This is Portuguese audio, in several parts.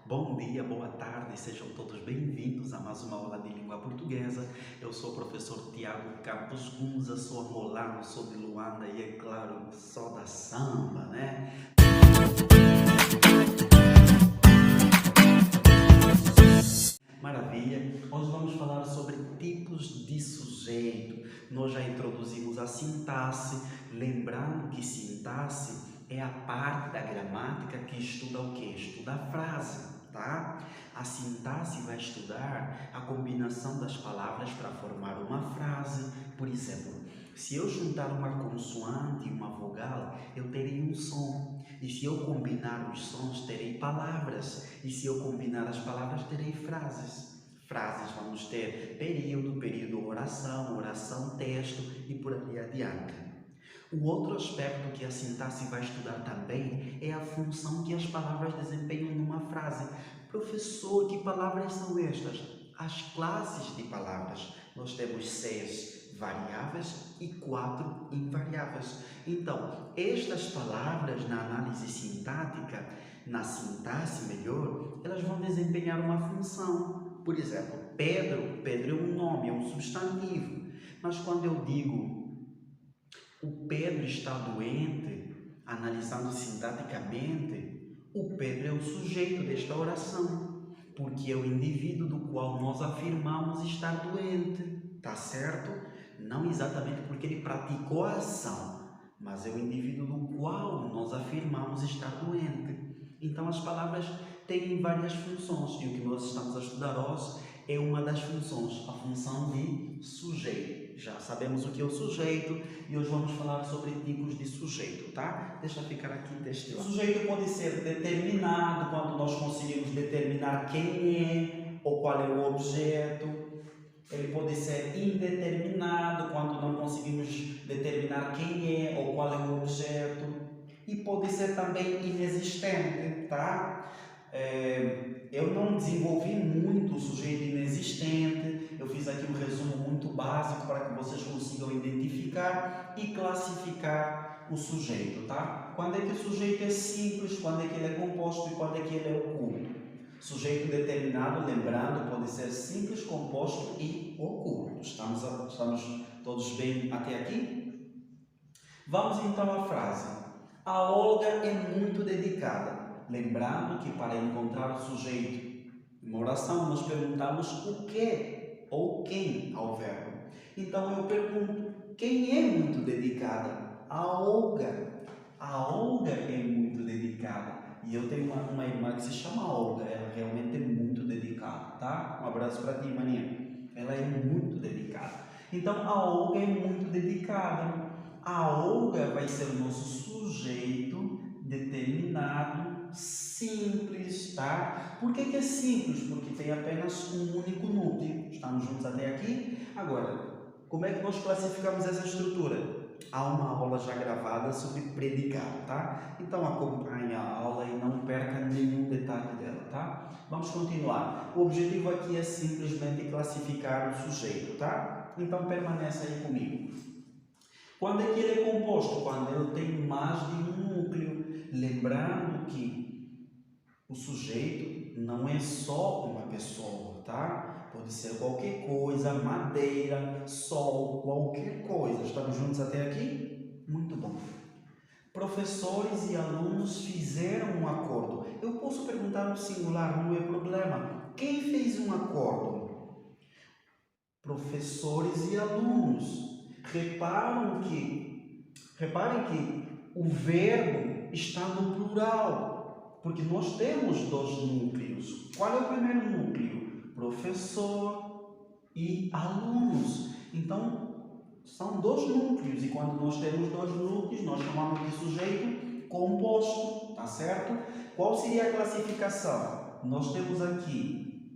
Bom dia, boa tarde, sejam todos bem-vindos a mais uma aula de língua portuguesa. Eu sou o professor Tiago Campos Gunza, sou angolano, sou de Luanda e, é claro, sou da samba, né? Maravilha! Hoje vamos falar sobre tipos de sujeito. Nós já introduzimos a sintaxe, lembrando que sintaxe é a parte da gramática que estuda o quê? Estuda a frase. Tá? A sintaxe vai estudar a combinação das palavras para formar uma frase. Por exemplo, se eu juntar uma consoante e uma vogal, eu terei um som. E se eu combinar os sons, terei palavras. E se eu combinar as palavras, terei frases. Frases vamos ter período, oração, oração, texto e por ali adiante. O outro aspecto que a sintaxe vai estudar também é a função que as palavras desempenham numa frase. Professor, que palavras são estas? As classes de palavras. Nós temos 6 variáveis e 4 invariáveis. Então, estas palavras na análise sintática, na sintaxe melhor, elas vão desempenhar uma função. Por exemplo, Pedro é um nome, é um substantivo. Mas quando eu digo o Pedro está doente, analisando sintaticamente, o Pedro é o sujeito desta oração, porque é o indivíduo do qual nós afirmamos estar doente, tá certo? Não exatamente porque ele praticou a ação, mas é o indivíduo do qual nós afirmamos estar doente. Então as palavras têm várias funções e o que nós estamos a estudar hoje é uma das funções, a função de sujeito. Já sabemos o que é o sujeito e hoje vamos falar sobre tipos de sujeito, tá? Deixa ficar aqui deste lado. O sujeito pode ser determinado quando nós conseguimos determinar quem é ou qual é o objeto. Ele pode ser indeterminado quando não conseguimos determinar quem é ou qual é o objeto. E pode ser também inexistente, tá? Eu não desenvolvi muito o sujeito inexistente, eu fiz aqui um resumo muito básico para que vocês consigam identificar e classificar o sujeito, tá? Quando é que o sujeito é simples, quando é que ele é composto e quando é que ele é oculto. Sujeito determinado, lembrando, pode ser simples, composto e oculto. Estamos todos bem até aqui? Vamos então à frase. A Olga é muito dedicada. Lembrando que para encontrar o sujeito em uma oração, nós perguntamos o que ou quem ao verbo. Então eu pergunto, quem é muito dedicada? A Olga. A Olga é muito dedicada. E eu tenho uma irmã que se chama Olga, ela realmente é muito dedicada, tá? Um abraço para ti, maninha. Ela é muito dedicada. Então a Olga é muito dedicada. A Olga vai ser o nosso sujeito determinado, simples, tá? Por que é simples? Porque tem apenas um único núcleo. Estamos juntos até aqui? Agora, como é que nós classificamos essa estrutura? Há uma aula já gravada sobre predicado, tá? Então acompanhe a aula e não perca nenhum detalhe dela, tá? Vamos continuar. O objetivo aqui é simplesmente classificar o sujeito, tá? Então permanece aí comigo. Quando é que ele é composto? Quando ele tem mais de um núcleo. Lembrando que o sujeito não é só uma pessoa, tá? Pode ser qualquer coisa, madeira, sol, qualquer coisa. Estamos juntos até aqui? Muito bom. Professores e alunos fizeram um acordo. Eu posso perguntar no singular, não é problema. Quem fez um acordo? Professores e alunos. Reparem que o verbo está no plural, porque nós temos 2 núcleos. Qual é o primeiro núcleo? Professor e alunos. Então, são 2 núcleos, e quando nós temos 2 núcleos, nós chamamos de sujeito composto, tá certo? Qual seria a classificação? Nós temos aqui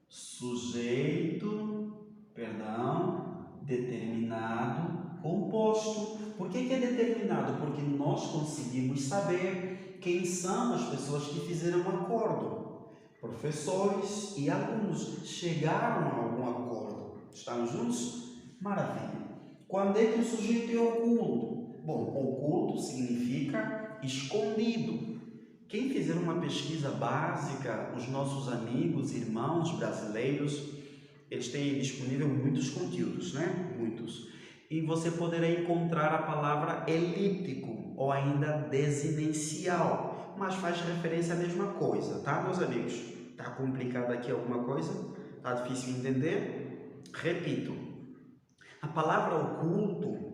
sujeito, determinado, composto. Por que é determinado? Porque nós conseguimos saber quem são as pessoas que fizeram um acordo. Professores e alunos chegaram a algum acordo. Estamos juntos? Maravilha. Quando é que o sujeito é oculto? Bom, oculto significa escondido. Quem fizer uma pesquisa básica, os nossos amigos, irmãos brasileiros, eles têm disponível muitos conteúdos, né? Muitos. E você poderá encontrar a palavra elíptico ou ainda desinencial, mas faz referência à mesma coisa, tá, meus amigos? Tá complicado aqui alguma coisa? Tá difícil entender? Repito, a palavra oculto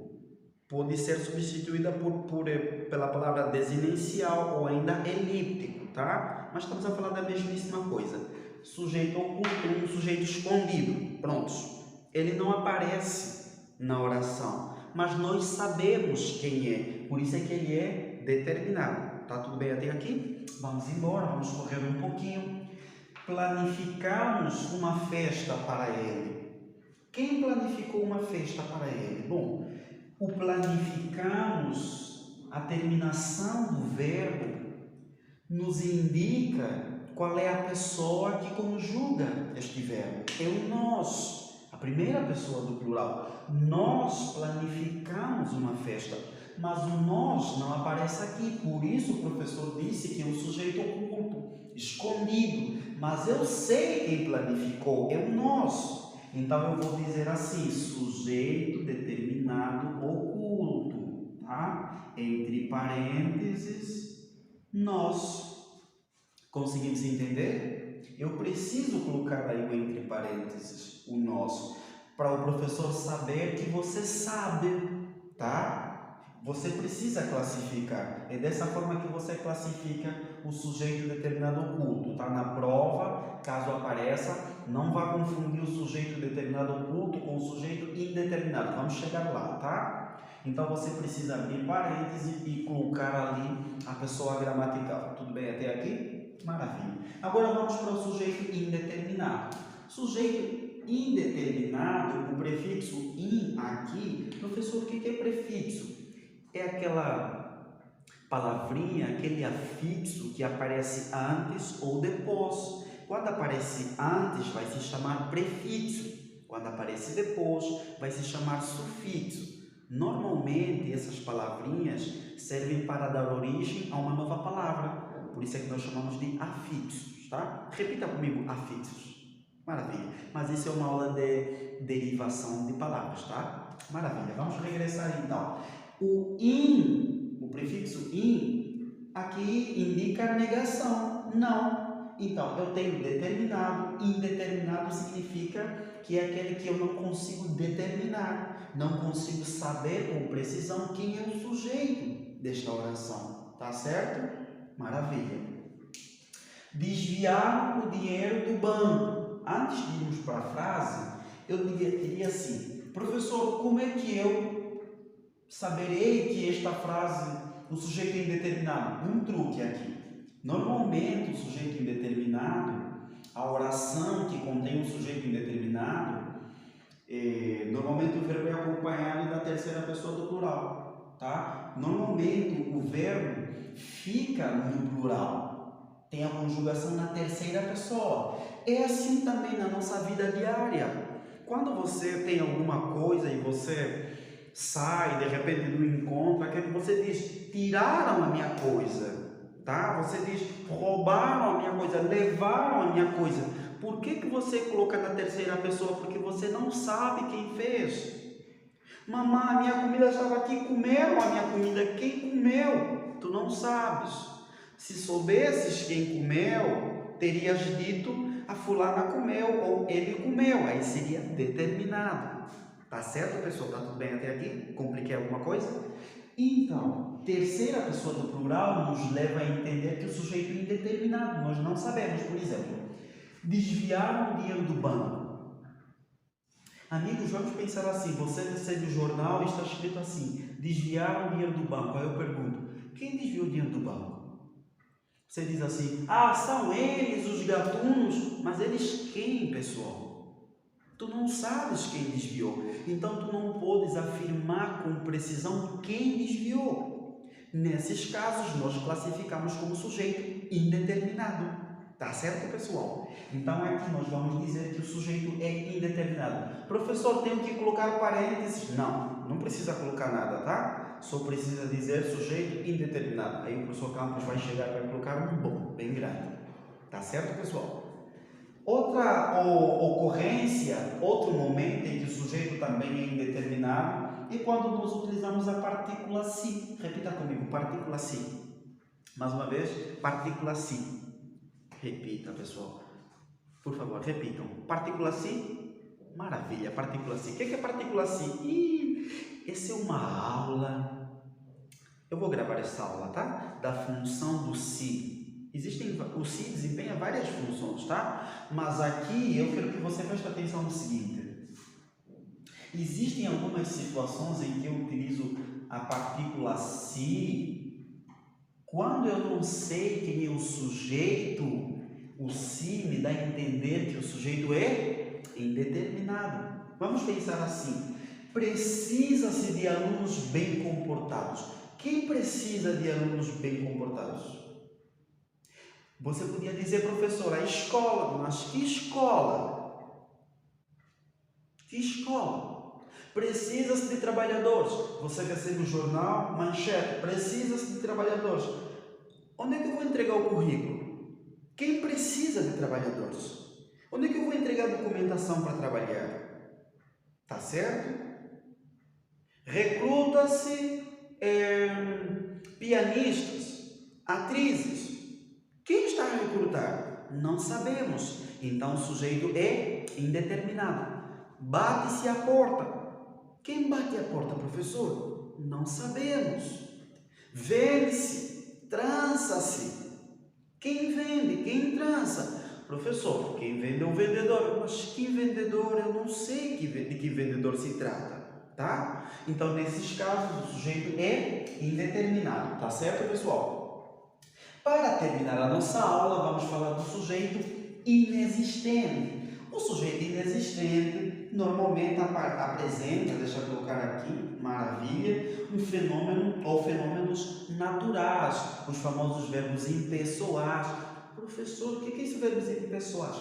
pode ser substituída pela palavra desinencial ou ainda elíptico, tá? Mas estamos a falar da mesmíssima coisa. Sujeito oculto, um sujeito escondido. Prontos. Ele não aparece na oração, mas nós sabemos quem é. Por isso é que ele é determinado. Tá tudo bem até aqui? Vamos embora, vamos correr um pouquinho. Planificamos uma festa para ele. Quem planificou uma festa para ele? Bom, o planificamos, a terminação do verbo nos indica qual é a pessoa que conjuga este verbo. É o nós, a primeira pessoa do plural. Nós planificamos uma festa, mas o nós não aparece aqui. Por isso o professor disse que é um sujeito oculto, escondido. Mas eu sei quem planificou, é o nós. Então eu vou dizer assim, sujeito determinado oculto, tá? Entre parênteses, nós. Conseguimos entender? Eu preciso colocar aí o entre parênteses, o nós, para o professor saber que você sabe, tá? Você precisa classificar. É dessa forma que você classifica o sujeito determinado oculto, tá? Na prova, caso apareça, não vá confundir o sujeito determinado oculto com o sujeito indeterminado. Vamos chegar lá, tá? Então você precisa abrir parênteses e colocar ali a pessoa gramatical. Tudo bem até aqui? Maravilha. Agora vamos para o sujeito indeterminado. Sujeito indeterminado, o prefixo in aqui, professor, o que é prefixo? É aquela palavrinha, aquele afixo que aparece antes ou depois. Quando aparece antes, vai se chamar prefixo. Quando aparece depois, vai se chamar sufixo. Normalmente, essas palavrinhas servem para dar origem a uma nova palavra. Por isso é que nós chamamos de afixos, tá? Repita comigo, afixos. Maravilha. Mas isso é uma aula de derivação de palavras, tá? Maravilha. Vamos regressar então. O in, o prefixo in, aqui indica negação. Não. Então, eu tenho determinado. Indeterminado significa que é aquele que eu não consigo determinar. Não consigo saber com precisão quem é o sujeito desta oração. Tá certo? Maravilha. Desviar o dinheiro do banco. Antes de irmos para a frase, eu diria assim, professor, como é que eu saberei que esta frase, o sujeito é indeterminado? Um truque aqui. Normalmente, o sujeito indeterminado, a oração que contém um sujeito indeterminado, normalmente o verbo é acompanhado da terceira pessoa do plural, tá? Normalmente, o verbo fica no plural, tem a conjugação na terceira pessoa. É assim também na nossa vida diária. Quando você tem alguma coisa e você sai de repente do encontro, aquele que você diz, tiraram a minha coisa, tá? Você diz, roubaram a minha coisa, levaram a minha coisa. Por que você coloca na terceira pessoa? Porque você não sabe quem fez. Mamãe, a minha comida estava aqui, comeram a minha comida. Quem comeu? Tu não sabes. Se soubesses quem comeu, terias dito, a fulana comeu ou ele comeu. Aí seria determinado. Tá certo, pessoal? Tá tudo bem até aqui? Compliquei alguma coisa? Então, terceira pessoa do plural nos leva a entender que o sujeito é indeterminado. Nós não sabemos, por exemplo, desviar o dinheiro do banco. Amigos, vamos pensar assim, você recebe o jornal e está escrito assim, desviar o dinheiro do banco. Aí eu pergunto, quem desviou o dinheiro do banco? Você diz assim, são eles, os gatunos. Mas eles quem, pessoal? Tu não sabes quem desviou, então tu não podes afirmar com precisão quem desviou. Nesses casos, nós classificamos como sujeito indeterminado. Tá certo, pessoal? Então, aqui nós vamos dizer que o sujeito é indeterminado. Professor, tenho que colocar parênteses? Não, não precisa colocar nada, tá? Só precisa dizer sujeito indeterminado. Aí o professor Campos vai chegar e vai colocar um bom, bem grande. Tá certo, pessoal? Outra ocorrência, outro momento em que o sujeito também é indeterminado é quando nós utilizamos a partícula si. Repita comigo, partícula si. Mais uma vez, partícula si. Repita, pessoal. Por favor, repitam. Partícula si? Maravilha, partícula si. O que é partícula si? Essa é uma aula. Eu vou gravar essa aula, tá? Da função do si. O si desempenha várias funções, tá? Mas aqui eu quero que você preste atenção no seguinte. Existem algumas situações em que eu utilizo a partícula si quando eu não sei quem é o sujeito. O si me dá a entender que o sujeito é indeterminado. Vamos pensar assim. Precisa-se de alunos bem comportados. Quem precisa de alunos bem comportados? Você podia dizer, professor, a escola. Mas que escola? Que escola? Precisa-se de trabalhadores. Você recebe o jornal, manchete. Precisa-se de trabalhadores. Onde é que eu vou entregar o currículo? Quem precisa de trabalhadores? Onde é que eu vou entregar a documentação para trabalhar? Tá certo? Recruta-se pianistas, atrizes. Quem está a recrutar? Não sabemos. Então o sujeito é indeterminado. Bate-se a porta. Quem bate a porta, professor? Não sabemos. Vende-se, trança-se. Quem vende? Quem trança? Professor, quem vende é o vendedor. Mas que vendedor? Eu não sei de que vendedor se trata. Tá? Então, nesses casos, o sujeito é indeterminado. Tá certo, pessoal? Para terminar a nossa aula, vamos falar do sujeito inexistente. O sujeito inexistente normalmente apresenta, deixa eu colocar aqui, maravilha, um fenômeno ou fenômenos naturais, os famosos verbos impessoais. Professor, o que é esse verbos impessoais?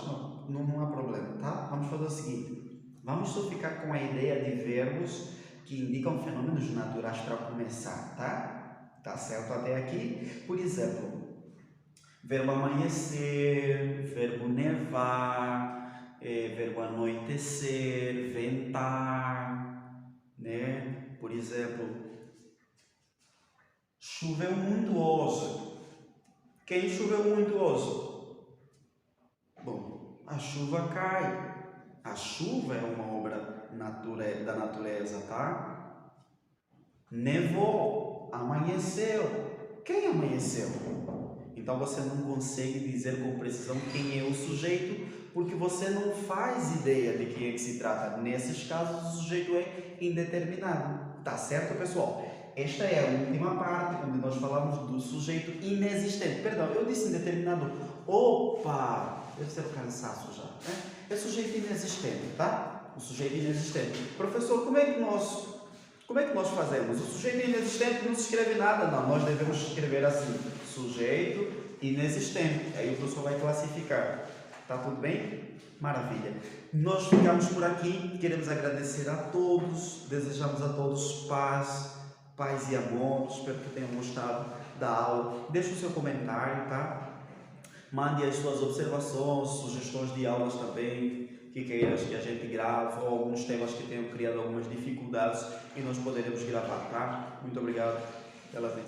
Não há problema, tá? Vamos fazer o seguinte, vamos só ficar com a ideia de verbos que indicam fenômenos naturais para começar, tá? Tá certo até aqui? Por exemplo, verbo amanhecer, verbo nevar, verbo anoitecer, ventar, né? Por exemplo, choveu muito hoje. Quem choveu muito hoje? Bom, a chuva cai. A chuva é uma obra da natureza, tá? Nevou, amanheceu. Quem amanheceu? Então você não consegue dizer com precisão quem é o sujeito, porque você não faz ideia de quem é que se trata. Nesses casos, o sujeito é indeterminado. Tá certo, pessoal? Esta é a última parte, onde nós falamos do sujeito inexistente. Perdão, eu disse indeterminado. Opa! Deve ser o cansaço já. Né? É sujeito inexistente, tá? O sujeito inexistente. Professor, como é que nós fazemos? O sujeito inexistente não se escreve nada, não. Nós devemos escrever assim, sujeito inexistente. Aí o professor vai classificar. Tá tudo bem? Maravilha. Nós ficamos por aqui. Queremos agradecer a todos. Desejamos a todos paz e amor. Espero que tenham gostado da aula. Deixe o seu comentário, tá? Mande as suas observações, sugestões de aulas também, que queiras que a gente grave, ou alguns temas que tenham criado algumas dificuldades e nós poderemos gravar, tá? Muito obrigado pela atenção.